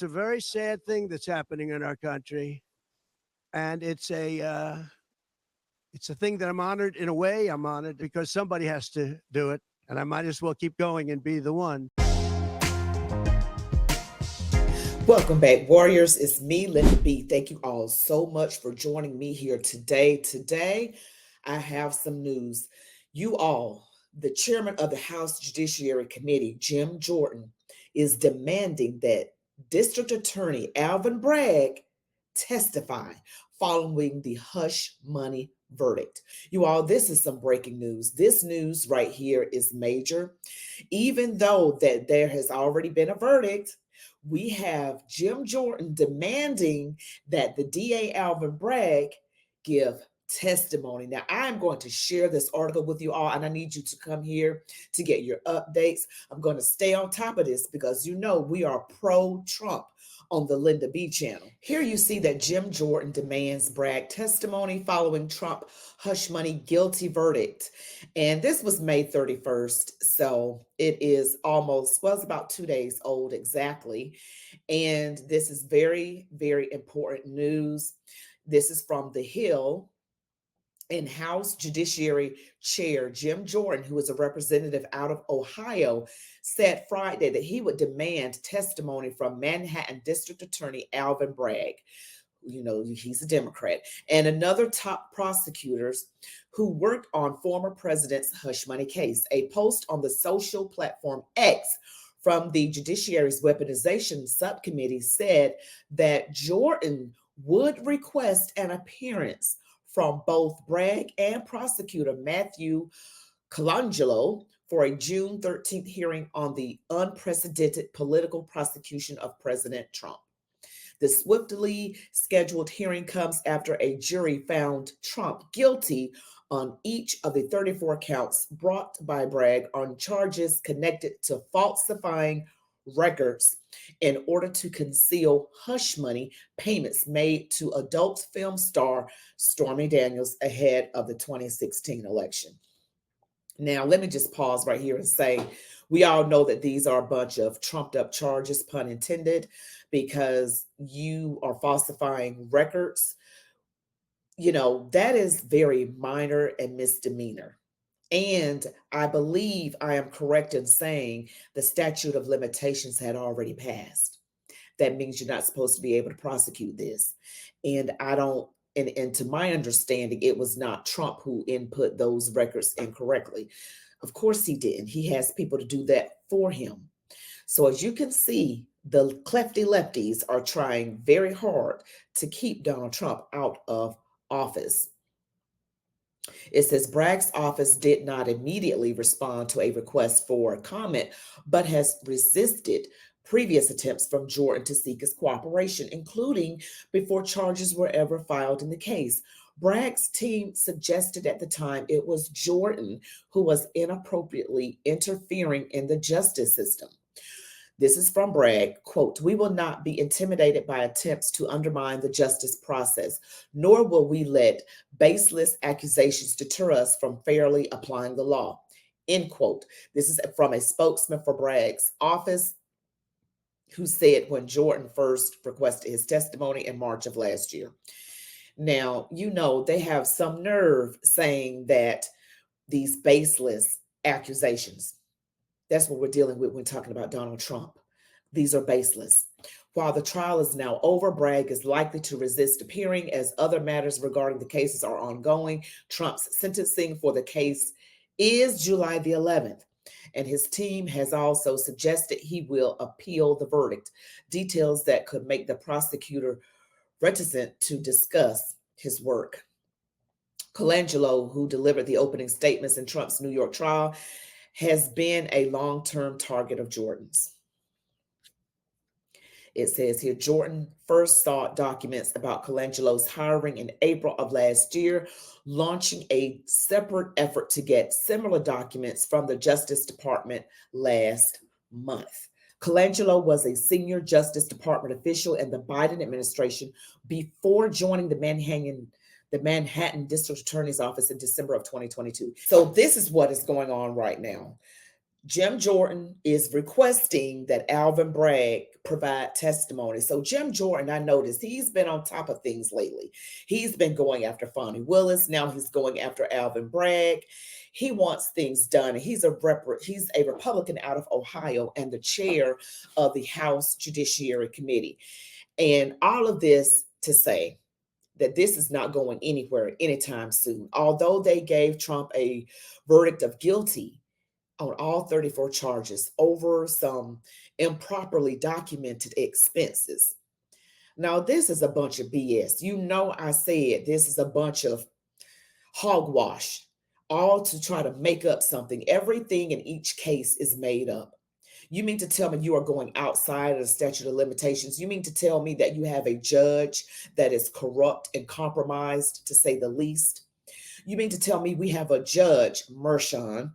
It's a very sad thing that's happening in our country, and it's a thing that I'm honored. In a way, I'm honored because somebody has to do it, and I might as well keep going and be the one. Welcome back, Warriors. It's me, Linda B. Thank you all so much for joining me here today. Today, I have some news. You all, the chairman of the House Judiciary Committee, Jim Jordan, is demanding that District Attorney Alvin Bragg testify following the hush money verdict. You all, this is some breaking news. This news right here is major. Even though that there has already been a verdict, we have Jim Jordan demanding that the DA Alvin Bragg give testimony. Now, I'm going to share this article with you all, and I need you to come here to get your updates. I'm going to stay on top of this because you know we are pro-Trump on the Linda B channel. Here you see that Jim Jordan demands Bragg testimony following Trump hush money guilty verdict. And this was May 31st. So it is almost, well, it's about 2 days old exactly. And this is very, very important news. This is from The Hill. And House Judiciary Chair Jim Jordan, who is a representative out of Ohio, said Friday that he would demand testimony from Manhattan District Attorney Alvin Bragg. You know, he's a Democrat, and another top prosecutors who worked on former president's hush money case. A post on the social platform X from the Judiciary's Weaponization Subcommittee said that Jordan would request an appearance from both Bragg and prosecutor Matthew Colangelo for a June 13th hearing on the unprecedented political prosecution of President Trump. The swiftly scheduled hearing comes after a jury found Trump guilty on each of the 34 counts brought by Bragg on charges connected to falsifying records in order to conceal hush money payments made to adult film star Stormy Daniels ahead of the 2016 election. Now, let me just pause right here and say, we all know that these are a bunch of trumped up charges, pun intended, because you are falsifying records. You know, that is very minor and misdemeanor. And I believe I am correct in saying the statute of limitations had already passed. That means you're not supposed to be able to prosecute this. And I don't, and to my understanding, it was not Trump who input those records incorrectly. Of course he didn't. He has people to do that for him. So as you can see, the clefty lefties are trying very hard to keep Donald Trump out of office. It says Bragg's office did not immediately respond to a request for comment, but has resisted previous attempts from Jordan to seek his cooperation, including before charges were ever filed in the case. Bragg's team suggested at the time it was Jordan who was inappropriately interfering in the justice system. This is from Bragg, quote, "We will not be intimidated by attempts to undermine the justice process, nor will we let baseless accusations deter us from fairly applying the law," end quote. This is from a spokesman for Bragg's office who said when Jordan first requested his testimony in March of last year. Now, you know, they have some nerve saying that these baseless accusations. That's what we're dealing with when talking about Donald Trump. These are baseless. While the trial is now over, Bragg is likely to resist appearing as other matters regarding the cases are ongoing. Trump's sentencing for the case is July the 11th, and his team has also suggested he will appeal the verdict, details that could make the prosecutor reticent to discuss his work. Colangelo, who delivered the opening statements in Trump's New York trial, has been a long-term target of Jordan's. It says here, Jordan first sought documents about Colangelo's hiring in April of last year, launching a separate effort to get similar documents from the Justice Department last month. Colangelo was a senior Justice Department official in the Biden administration before joining the Manhattan District Attorney's Office in December of 2022. So this is what is going on right now. Jim Jordan is requesting that Alvin Bragg provide testimony. So Jim Jordan, I noticed he's been on top of things lately. He's been going after Fonnie Willis. Now he's going after Alvin Bragg. He wants things done. He's a Republican out of Ohio and the chair of the House Judiciary Committee. And all of this to say that this is not going anywhere anytime soon. Although they gave Trump a verdict of guilty on all 34 charges over some improperly documented expenses. Now, this is a bunch of BS. You know, I said this is a bunch of hogwash, all to try to make up something. Everything in each case is made up. You mean to tell me you are going outside of the statute of limitations? You mean to tell me that you have a judge that is corrupt and compromised, to say the least? You mean to tell me we have a judge, Mershon,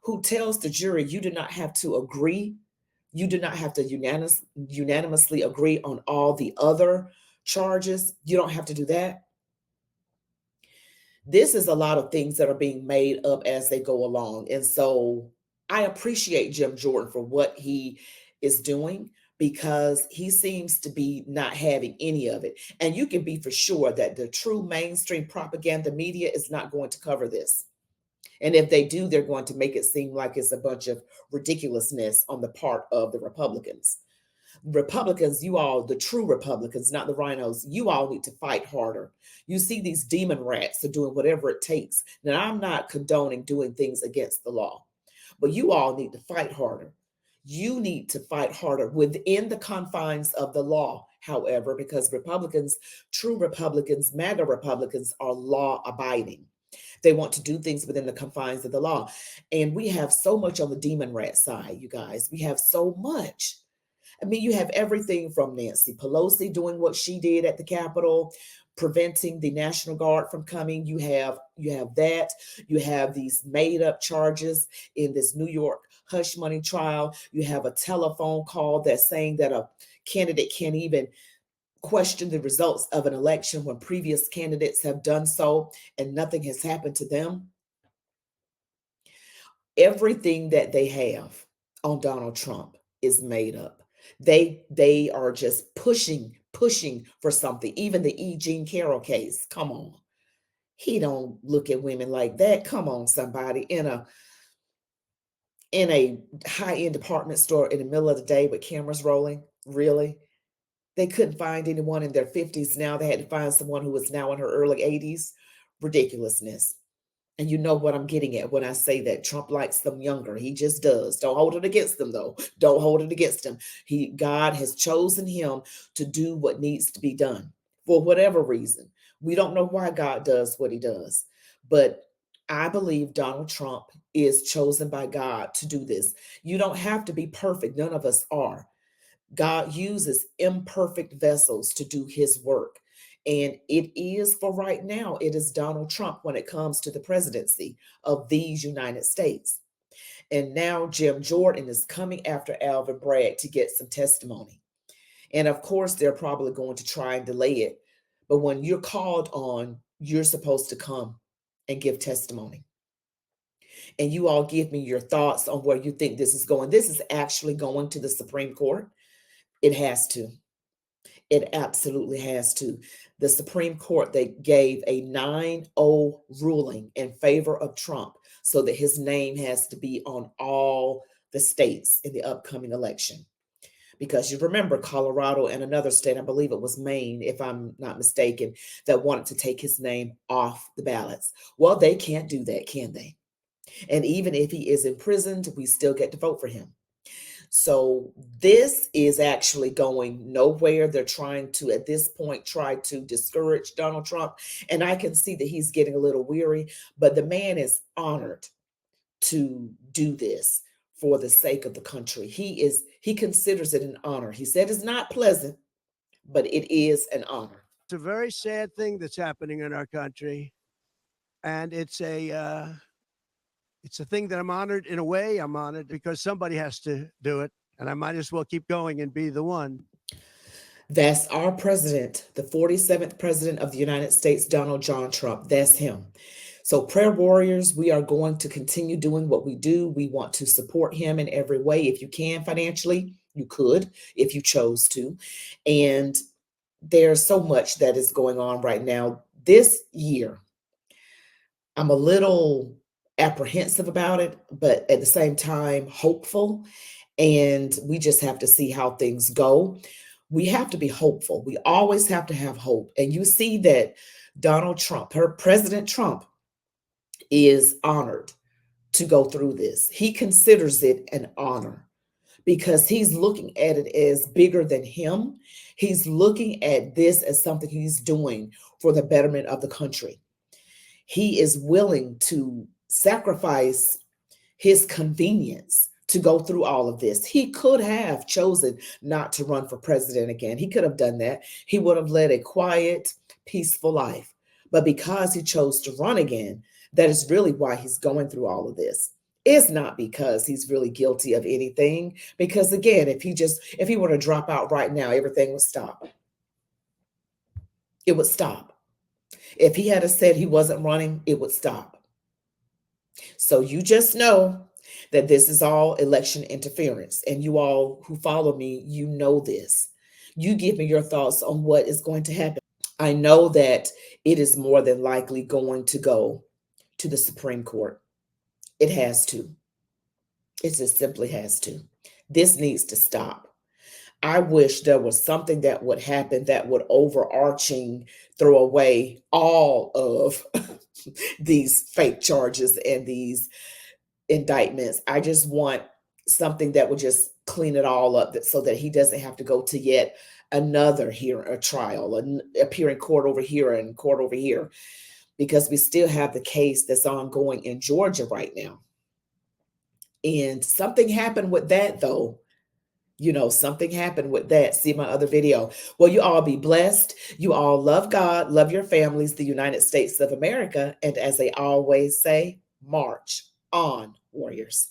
who tells the jury you do not have to agree, you do not have to unanimously agree on all the other charges? You don't have to do that. This is a lot of things that are being made up as they go along. And so I appreciate Jim Jordan for what he is doing, because he seems to be not having any of it. And you can be for sure that the true mainstream propaganda media is not going to cover this. And if they do, they're going to make it seem like it's a bunch of ridiculousness on the part of the Republicans. Republicans, you all, the true Republicans, not the rhinos, you all need to fight harder. You see, these demon rats are doing whatever it takes. Now, I'm not condoning doing things against the law, but you all need to fight harder. You need to fight harder within the confines of the law, however, because Republicans, true Republicans, MAGA Republicans, are law abiding. They want to do things within the confines of the law. And we have so much on the demon rat side, you guys. We have so much. I mean, you have everything from Nancy Pelosi doing what she did at the Capitol, preventing the National Guard from coming. You have that. You have these made up charges in this New York hush money trial. You have a telephone call that's saying that a candidate can't even question the results of an election when previous candidates have done so and nothing has happened to them. Everything that they have on Donald Trump is made up. They are just pushing for something. Even the E. Jean Carroll case. Come on. He don't look at women like that. Come on, somebody. In a high-end department store in the middle of the day with cameras rolling. Really? They couldn't find anyone in their 50s. Now they had to find someone who was now in her early 80s. Ridiculousness. And you know what I'm getting at when I say that Trump likes them younger. He just does. Don't hold it against them, though. Don't hold it against him. God has chosen him to do what needs to be done for whatever reason. We don't know why God does what he does, but I believe Donald Trump is chosen by God to do this. You don't have to be perfect. None of us are. God uses imperfect vessels to do his work. And it is, for right now, it is Donald Trump when it comes to the presidency of these United States. And now Jim Jordan is coming after Alvin Bragg to get some testimony. And of course, they're probably going to try and delay it. But when you're called on, you're supposed to come and give testimony. And you all give me your thoughts on where you think this is going. This is actually going to the Supreme Court. It has to. It absolutely has to. The Supreme Court, they gave a 9-0 ruling in favor of Trump so that his name has to be on all the states in the upcoming election. Because you remember Colorado and another state, I believe it was Maine, if I'm not mistaken, that wanted to take his name off the ballots. Well, they can't do that, can they? And even if he is imprisoned, we still get to vote for him. So this is actually going nowhere. They're trying to, at this point, try to discourage Donald Trump. And I can see that he's getting a little weary, but the man is honored to do this for the sake of the country. He considers it an honor. He said it's not pleasant, but it is an honor. It's a very sad thing that's happening in our country. And it's a thing that I'm honored. In a way, I'm honored because somebody has to do it. And I might as well keep going and be the one. That's our president, the 47th president of the United States, Donald John Trump. That's him. So prayer warriors, we are going to continue doing what we do. We want to support him in every way. If you can financially, you could, if you chose to. And there's so much that is going on right now. This year, I'm a little apprehensive about it, but at the same time, hopeful. And we just have to see how things go. We have to be hopeful. We always have to have hope. And you see that Donald Trump, her President Trump, is honored to go through this. He considers it an honor because he's looking at it as bigger than him. He's looking at this as something he's doing for the betterment of the country. He is willing to sacrifice his convenience to go through all of this. He could have chosen not to run for president again. He could have done that. He would have led a quiet, peaceful life. But because he chose to run again, that is really why he's going through all of this. It's not because he's really guilty of anything. Because again, if he were to drop out right now, everything would stop. It would stop. If he had said he wasn't running, it would stop. So you just know that this is all election interference. And you all who follow me, you know this. You give me your thoughts on what is going to happen. I know that it is more than likely going to go to the Supreme Court. It has to. It just simply has to. This needs to stop. I wish there was something that would happen that would overarching throw away all of these fake charges and these indictments. I just want something that would just clean it all up so that he doesn't have to go to yet another hearing, a trial, appear in court over here and court over here, because we still have the case that's ongoing in Georgia right now. And something happened with that, though. Something happened with that. See my other video. Well, you all be blessed. You all love God, love your families, the United States of America. And as they always say, march on, warriors.